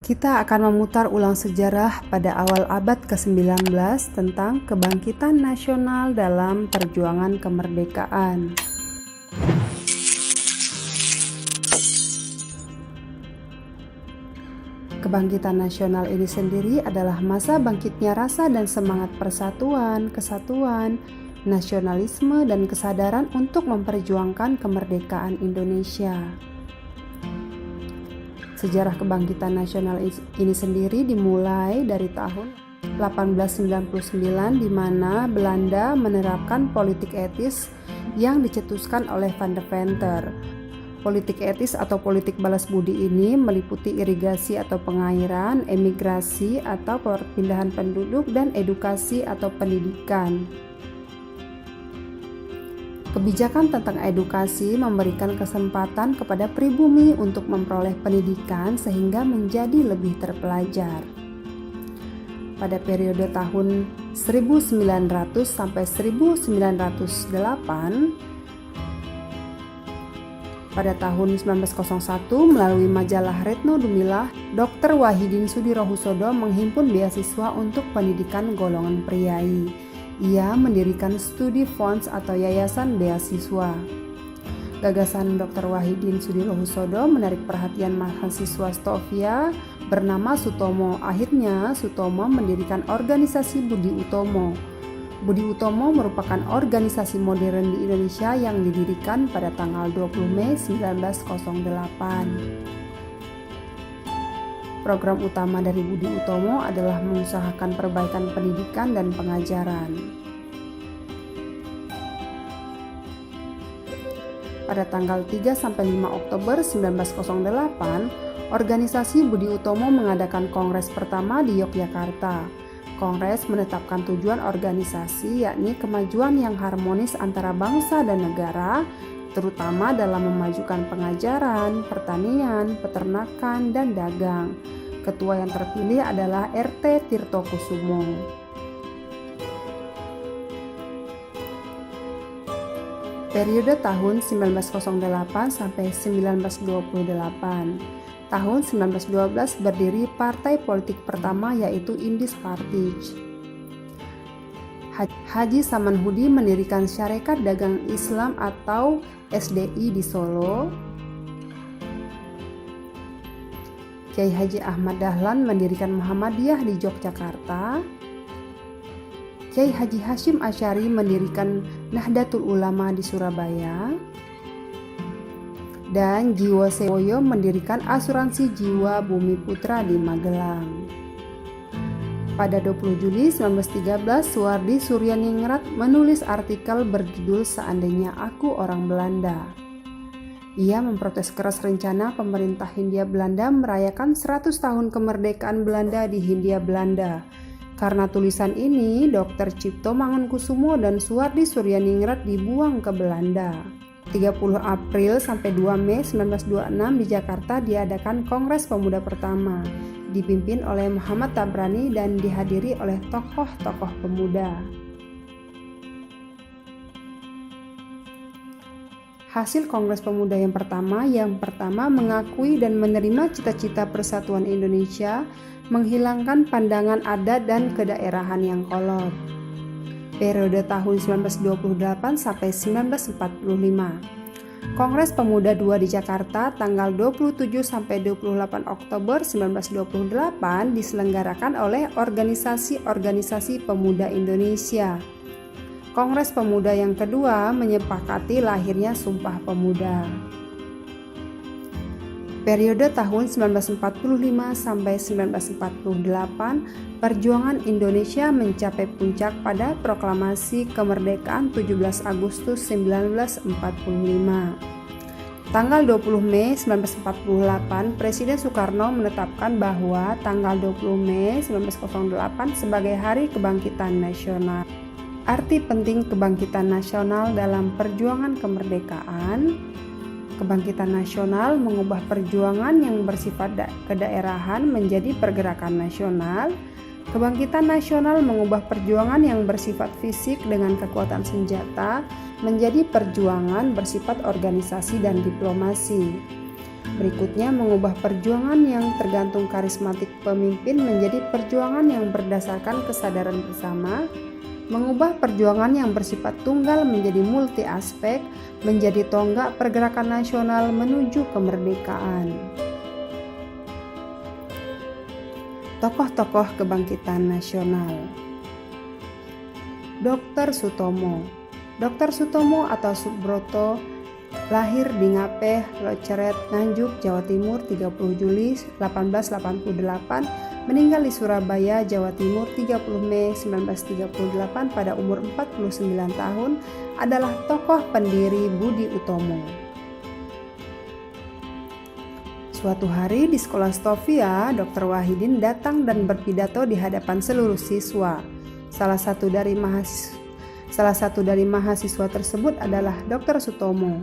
Kita akan memutar ulang sejarah pada awal abad ke-19 tentang kebangkitan nasional dalam perjuangan kemerdekaan. Kebangkitan nasional ini sendiri adalah masa bangkitnya rasa dan semangat persatuan, kesatuan, nasionalisme, dan kesadaran untuk memperjuangkan kemerdekaan Indonesia. Sejarah kebangkitan nasional ini sendiri dimulai dari tahun 1899 di mana Belanda menerapkan politik etis yang dicetuskan oleh Van der Venter. Politik etis atau politik balas budi ini meliputi irigasi atau pengairan, emigrasi atau perpindahan penduduk, dan edukasi atau pendidikan. Kebijakan tentang edukasi memberikan kesempatan kepada pribumi untuk memperoleh pendidikan sehingga menjadi lebih terpelajar. Pada periode tahun 1900 sampai 1908, pada tahun 1901 melalui majalah Retno Dumilah, Dr. Wahidin Sudirohusodo menghimpun beasiswa untuk pendidikan golongan priai. Ia mendirikan studi funds atau yayasan beasiswa. Gagasan Dr. Wahidin Sudirohusodo menarik perhatian mahasiswa Stovia bernama Sutomo. Akhirnya Sutomo mendirikan organisasi Budi Utomo. Budi Utomo merupakan organisasi modern di Indonesia yang didirikan pada tanggal 20 Mei 1908. Program utama dari Budi Utomo adalah mengusahakan perbaikan pendidikan dan pengajaran. Pada tanggal 3-5 Oktober 1908, organisasi Budi Utomo mengadakan kongres pertama di Yogyakarta. Kongres menetapkan tujuan organisasi, yakni kemajuan yang harmonis antara bangsa dan negara, terutama dalam memajukan pengajaran, pertanian, peternakan, dan dagang. Ketua yang terpilih adalah RT Tirto Kusumo. Periode tahun 1908 sampai 1928. Tahun 1912 berdiri partai politik pertama, yaitu Indis Party. Haji Samanhudi mendirikan Syarikat Dagang Islam atau SDI di Solo. Kiai Haji Ahmad Dahlan mendirikan Muhammadiyah di Yogyakarta. Kiai Haji Hasyim Asy'ari mendirikan Nahdlatul Ulama di Surabaya. Dan Jiwo Sewoyo mendirikan Asuransi Jiwa Bumi Putra di Magelang. Pada 20 Juli 1913, Suwardi Suryaningrat menulis artikel berjudul Seandainya Aku Orang Belanda. Ia memprotes keras rencana pemerintah Hindia Belanda merayakan 100 tahun kemerdekaan Belanda di Hindia Belanda. Karena tulisan ini, Dr. Cipto Mangunkusumo dan Suwardi Suryaningrat dibuang ke Belanda. 30 April sampai 2 Mei 1926 di Jakarta diadakan Kongres Pemuda pertama, dipimpin oleh Muhammad Tabrani dan dihadiri oleh tokoh-tokoh pemuda. Hasil Kongres Pemuda yang pertama mengakui dan menerima cita-cita persatuan Indonesia, menghilangkan pandangan adat dan kedaerahan yang kolot. Periode tahun 1928 sampai 1945. Kongres Pemuda II di Jakarta tanggal 27 sampai 28 Oktober 1928 diselenggarakan oleh organisasi-organisasi pemuda Indonesia. Kongres Pemuda yang kedua menyepakati lahirnya Sumpah Pemuda. Periode tahun 1945 sampai 1948, perjuangan Indonesia mencapai puncak pada Proklamasi Kemerdekaan 17 Agustus 1945. Tanggal 20 Mei 1948, Presiden Soekarno menetapkan bahwa tanggal 20 Mei 1908 sebagai Hari Kebangkitan Nasional. Arti penting kebangkitan nasional dalam perjuangan kemerdekaan. Kebangkitan nasional mengubah perjuangan yang bersifat kedaerahan menjadi pergerakan nasional. Kebangkitan nasional mengubah perjuangan yang bersifat fisik dengan kekuatan senjata menjadi perjuangan bersifat organisasi dan diplomasi. Berikutnya, mengubah perjuangan yang tergantung karismatik pemimpin menjadi perjuangan yang berdasarkan kesadaran bersama, mengubah perjuangan yang bersifat tunggal menjadi multi aspek, menjadi tonggak pergerakan nasional menuju kemerdekaan. Tokoh-tokoh kebangkitan nasional. Dr. Sutomo. Dr. Sutomo atau Subroto lahir di Ngapeh, Loceret, Nganjuk, Jawa Timur 30 Juli 1888, meninggal di Surabaya, Jawa Timur 30 Mei 1938 pada umur 49 tahun, adalah tokoh pendiri Budi Utomo. Suatu hari di sekolah Stovia, Dr. Wahidin datang dan berpidato di hadapan seluruh siswa. Salah satu dari mahasiswa tersebut adalah Dr. Sutomo.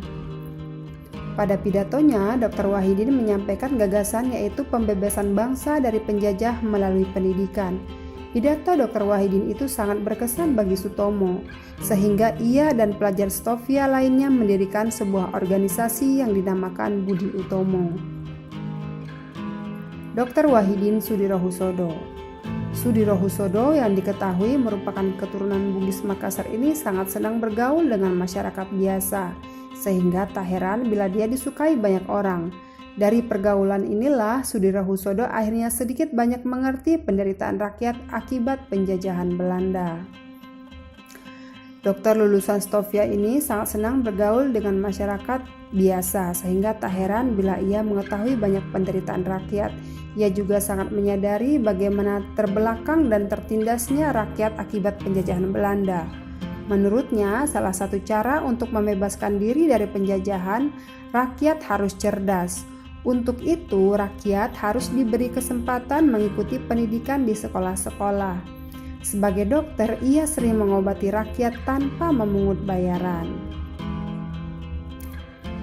Pada pidatonya, Dr. Wahidin menyampaikan gagasan yaitu pembebasan bangsa dari penjajah melalui pendidikan. Pidato Dr. Wahidin itu sangat berkesan bagi Sutomo, sehingga ia dan pelajar Stovia lainnya mendirikan sebuah organisasi yang dinamakan Budi Utomo. Dr. Wahidin Sudirohusodo. Sudirohusodo yang diketahui merupakan keturunan Bugis Makassar ini sangat senang bergaul dengan masyarakat biasa, sehingga tak heran bila dia disukai banyak orang. Dari pergaulan inilah Sudirohusodo akhirnya sedikit banyak mengerti penderitaan rakyat akibat penjajahan Belanda. Dokter lulusan Stovia ini sangat senang bergaul dengan masyarakat biasa, sehingga tak heran bila ia mengetahui banyak penderitaan rakyat. Ia juga sangat menyadari bagaimana terbelakang dan tertindasnya rakyat akibat penjajahan Belanda. Menurutnya, salah satu cara untuk membebaskan diri dari penjajahan, rakyat harus cerdas. Untuk itu, rakyat harus diberi kesempatan mengikuti pendidikan di sekolah-sekolah. Sebagai dokter, ia sering mengobati rakyat tanpa memungut bayaran.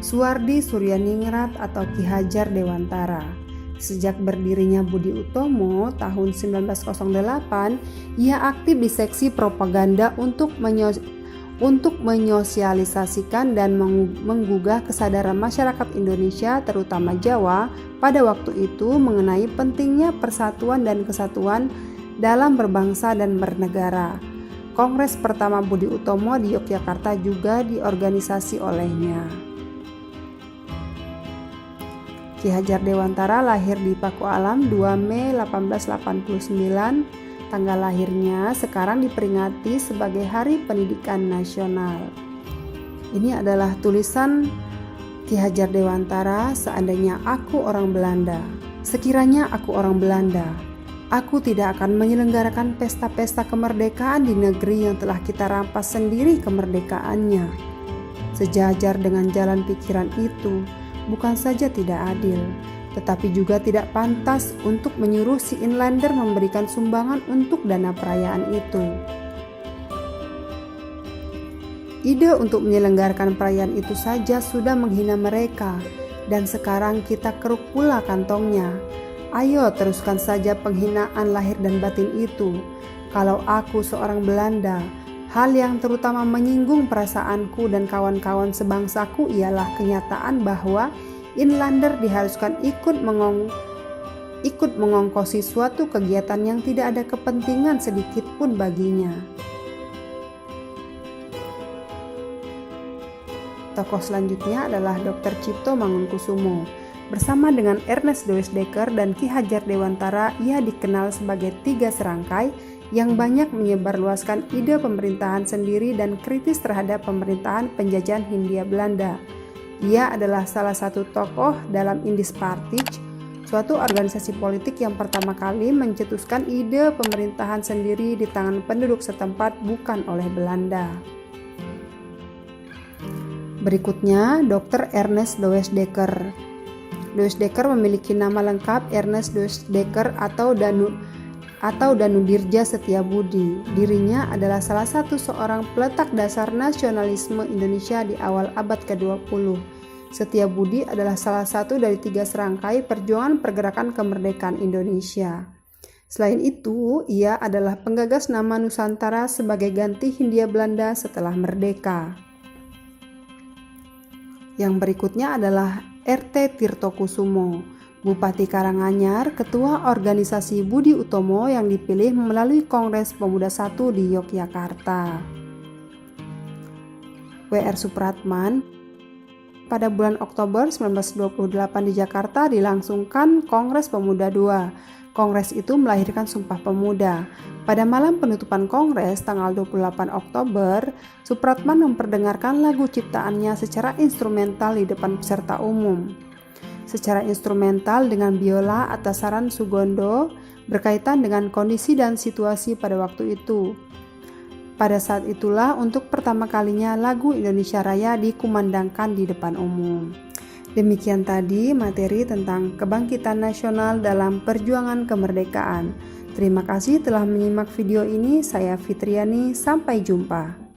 Suwardi Suryaningrat atau Ki Hajar Dewantara. Sejak berdirinya Budi Utomo tahun 1908, ia aktif di seksi propaganda untuk menyosialisasikan dan menggugah kesadaran masyarakat Indonesia, terutama Jawa, pada waktu itu mengenai pentingnya persatuan dan kesatuan dalam berbangsa dan bernegara. Kongres pertama Budi Utomo di Yogyakarta juga diorganisasi olehnya. Ki Hajar Dewantara lahir di Paku Alam 2 Mei 1889. Tanggal lahirnya sekarang diperingati sebagai Hari Pendidikan Nasional. Ini adalah tulisan Ki Hajar Dewantara. Seandainya aku orang Belanda, sekiranya aku orang Belanda, aku tidak akan menyelenggarakan pesta-pesta kemerdekaan di negeri yang telah kita rampas sendiri kemerdekaannya. Sejajar dengan jalan pikiran itu, bukan saja tidak adil, tetapi juga tidak pantas untuk menyuruh si inlander memberikan sumbangan untuk dana perayaan itu. Ide untuk menyelenggarakan perayaan itu saja sudah menghina mereka, dan sekarang kita keruk pula kantongnya. Ayo teruskan saja penghinaan lahir dan batin itu. Kalau aku seorang Belanda, hal yang terutama menyinggung perasaanku dan kawan-kawan sebangsaku ialah kenyataan bahwa inlander diharuskan ikut mengongkosi suatu kegiatan yang tidak ada kepentingan sedikit pun baginya. Tokoh selanjutnya adalah Dr. Cipto Mangunkusumo. Bersama dengan Ernest Dewesdeker dan Ki Hajar Dewantara, ia dikenal sebagai tiga serangkai yang banyak menyebarluaskan ide pemerintahan sendiri dan kritis terhadap pemerintahan penjajahan Hindia Belanda. Ia adalah salah satu tokoh dalam Indispartij, suatu organisasi politik yang pertama kali mencetuskan ide pemerintahan sendiri di tangan penduduk setempat, bukan oleh Belanda. Berikutnya, Dr. Ernest Dewesdeker. Dewesdeker memiliki nama lengkap Ernest Dewesdeker atau Danudirja Setiabudi. Dirinya adalah salah satu seorang peletak dasar nasionalisme Indonesia di awal abad ke-20. Setiabudi adalah salah satu dari tiga serangkai perjuangan pergerakan kemerdekaan Indonesia. Selain itu, ia adalah penggagas nama Nusantara sebagai ganti Hindia Belanda setelah merdeka. Yang berikutnya adalah RT Tirto Kusumo, Bupati Karanganyar, Ketua Organisasi Budi Utomo yang dipilih melalui Kongres Pemuda I di Yogyakarta. W.R. Supratman. Pada bulan Oktober 1928 di Jakarta dilangsungkan Kongres Pemuda II. Kongres itu melahirkan Sumpah Pemuda. Pada malam penutupan Kongres tanggal 28 Oktober, Supratman memperdengarkan lagu ciptaannya secara instrumental di depan peserta umum. Secara instrumental dengan biola atas saran Sugondo berkaitan dengan kondisi dan situasi pada waktu itu. Pada saat itulah untuk pertama kalinya lagu Indonesia Raya dikumandangkan di depan umum. Demikian tadi materi tentang kebangkitan nasional dalam perjuangan kemerdekaan. Terima kasih telah menyimak video ini. Saya Fitriani, sampai jumpa.